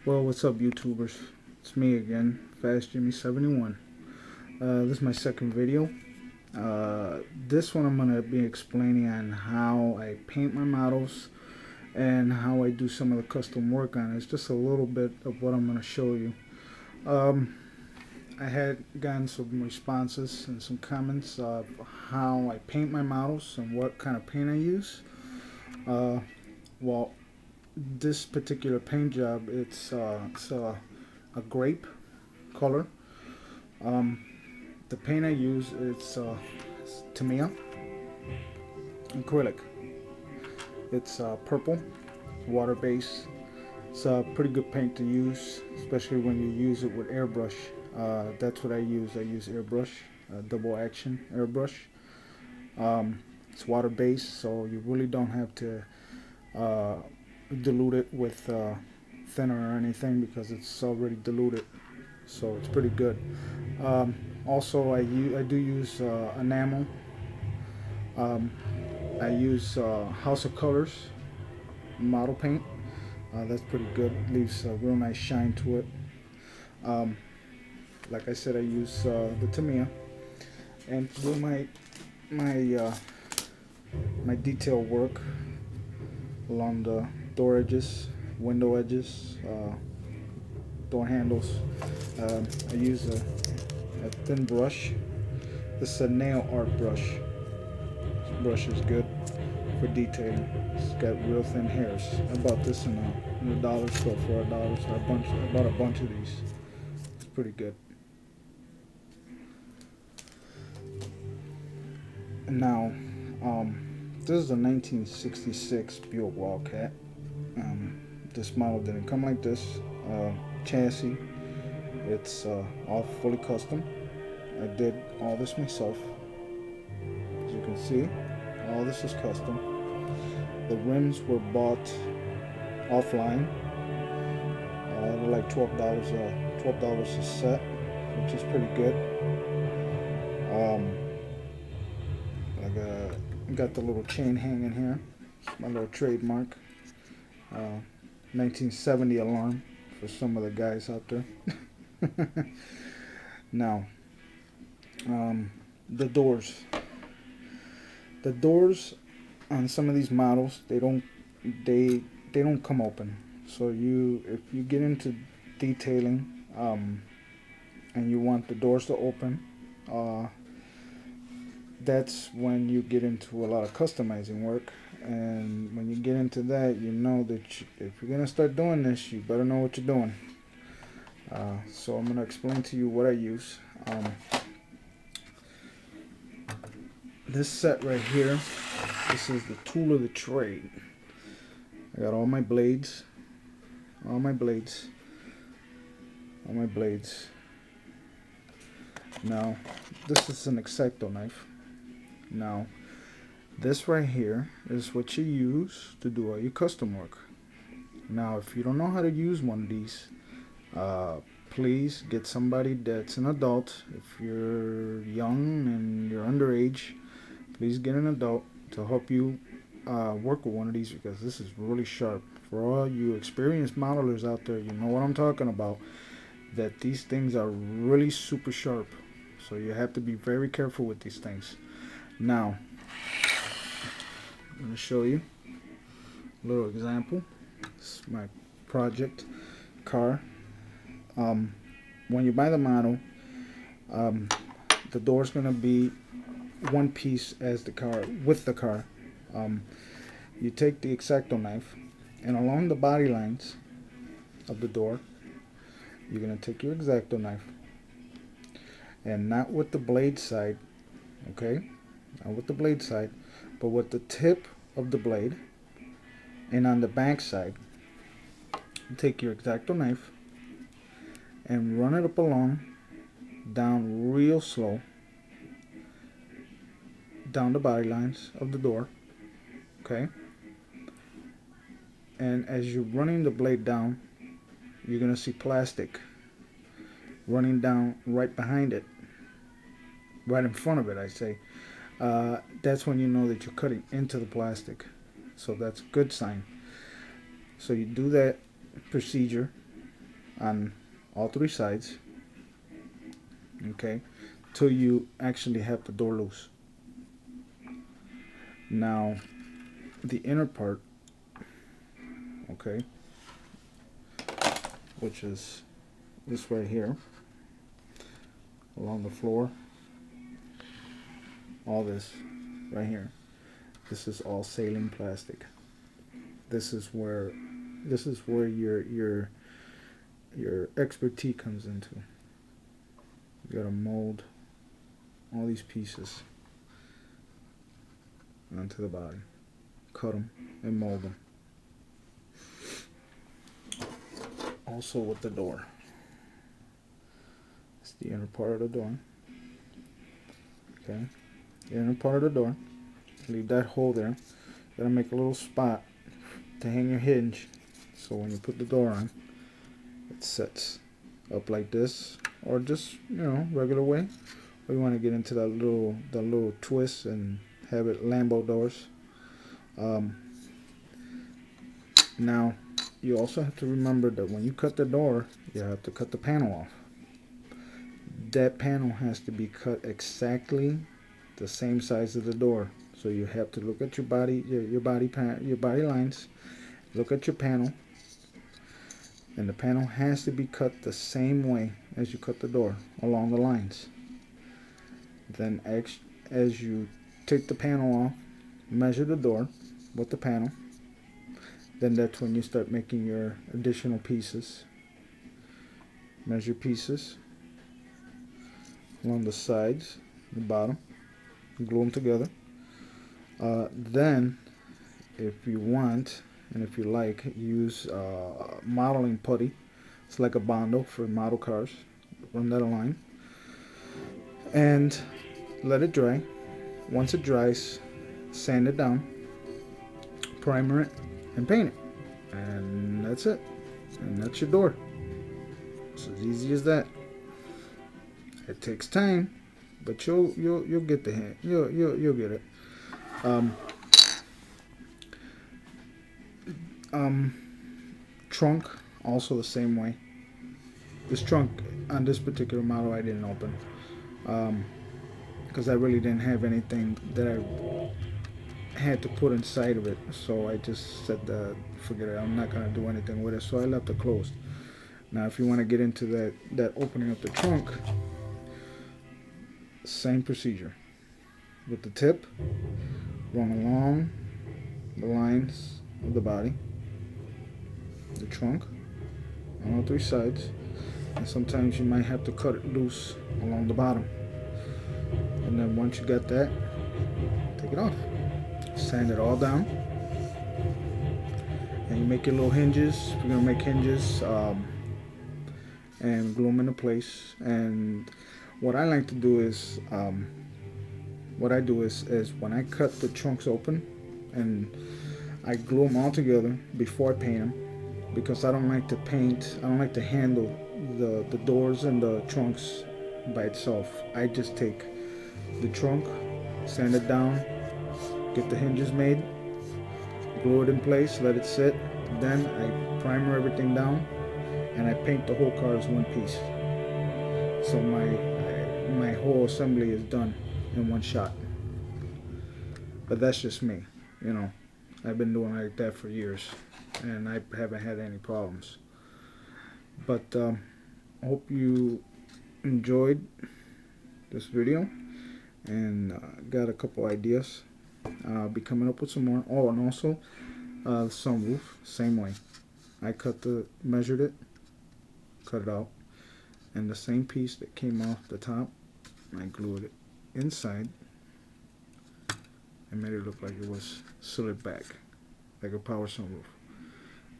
Well, what's up, YouTubers? It's me again, Fast Jimmy 71. This is my second video. This one I'm gonna be explaining on how I paint my models and how I do some of the custom work on it. It's just a little bit of what I'm gonna show you. I had gotten some responses and some comments of how I paint my models and what kind of paint I use. Well, this particular paint job, it's a grape color. Um, the paint I use it's Tamiya acrylic. It's purple, water based. It's a pretty good paint to use, especially when you use it with airbrush. That's what I use. I use airbrush, double action airbrush. It's water based, so you really don't have to uh, dilute it with thinner or anything because it's already diluted, so it's pretty good. Also, I do use enamel. um, I use House of Colors model paint. That's pretty good. Leaves a real nice shine to it. um, like I said, I use the Tamiya, and to do my my detail work along the door edges, window edges, door handles. I use a thin brush. This is a nail art brush. This brush is good for detailing. It's got real thin hairs. I bought this in a dollar store for $1. So I bought a bunch of these. It's pretty good. And now, this is a 1966 Buick Wildcat. This model didn't come like this. Chassis, it's all fully custom. I did all this myself. As you can see, all this is custom. The rims were bought offline. They're like $12 a set, which is pretty good. I got the little chain hanging here. It's my little trademark. 1970 alarm for some of the guys out there. Now, the doors. The doors on some of these models, they don't come open. So if you get into detailing, and you want the doors to open, that's when you get into a lot of customizing work. And when you get into that, you know that if you're gonna start doing this, you better know what you're doing. So I'm gonna explain to you what I use. This set right here, this is the tool of the trade. I got all my blades, all my blades. Now, this is an X-Acto knife. Now, this right here is what you use to do all your custom work. Now, if you don't know how to use one of these, please get somebody that's an adult. If you're young and you're underage, please get an adult to help you work with one of these, because this is really sharp. For all you experienced modelers out there, you know what I'm talking about, that these things are really super sharp. So you have to be very careful with these things. Now, I'm going to show you a little example. This is my project car. When you buy the model, the door is going to be one piece as the car, with the car. You take the X-Acto knife, and along the body lines of the door, you're going to take your X-Acto knife, and not with the blade side, okay? Not with the blade side, but with the tip of the blade, and on the back side, take your X-Acto knife and run it up along, down real slow, down the body lines of the door, okay? And as you're running the blade down, you're gonna see plastic running down right behind it, right in front of it, I say. That's when you know that you're cutting into the plastic. So that's a good sign. So you do that procedure on all three sides, okay, till you actually have the door loose. Now the inner part, okay, which is this right here, along the floor, all this right here, this is all saline plastic. This is where your expertise comes into. You gotta mold all these pieces onto the body, cut them and mold them. Also with the door, it's the inner part of the door. Okay, the inner part of the door. Leave that hole there. You gotta make a little spot to hang your hinge, so when you put the door on, it sets up like this, or just, you know, regular way. Or you want to get into that little twist and have it Lambo doors. Now you also have to remember that when you cut the door, you have to cut the panel off. That panel has to be cut exactly the same size of the door. So you have to look at your body, your body lines. Look at your panel, and the panel has to be cut the same way as you cut the door, along the lines. Then as you take the panel off, measure the door with the panel. Then that's when you start making your additional pieces. Measure pieces along the sides, the bottom, glue them together. Then, if you want, and if you like, use modeling putty. It's like a Bondo for model cars. Run that line and let it dry. Once it dries, sand it down, primer it, and paint it. And that's it. And that's your door. It's as easy as that. It takes time, but you'll get the hint. You'll get it. Trunk, also the same way. This trunk on this particular model I didn't open, because I really didn't have anything that I had to put inside of it, so I just said that forget it, I'm not gonna do anything with it, so I left it closed. Now if you want to get into that opening of the trunk, same procedure. With the tip, run along the lines of the body, the trunk, on all three sides, and sometimes you might have to cut it loose along the bottom. And then once you got that, take it off, sand it all down, and you make your little hinges. You're gonna make hinges and glue them into place. And what I like to do is what I do is when I cut the trunks open, and I glue them all together before I paint them, because I don't like to paint, I don't like to handle the doors and the trunks by itself. I just take the trunk, sand it down, get the hinges made, glue it in place, let it sit, then I primer everything down, and I paint the whole car as one piece. So my whole assembly is done in one shot. But that's just me, you know. I've been doing like that for years, and I haven't had any problems. But hope you enjoyed this video and got a couple ideas. I'll be coming up with some more. Oh, and also the sunroof, same way. I measured it, cut it out, and the same piece that came off the top, I glued it inside and made it look like it was slid back, like a power sunroof.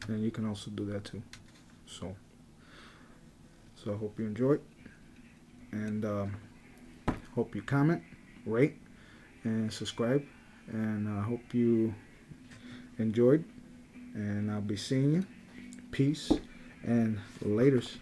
And you can also do that too. So I hope you enjoyed, and hope you comment, rate, and subscribe. And I hope you enjoyed, and I'll be seeing you. Peace and laters.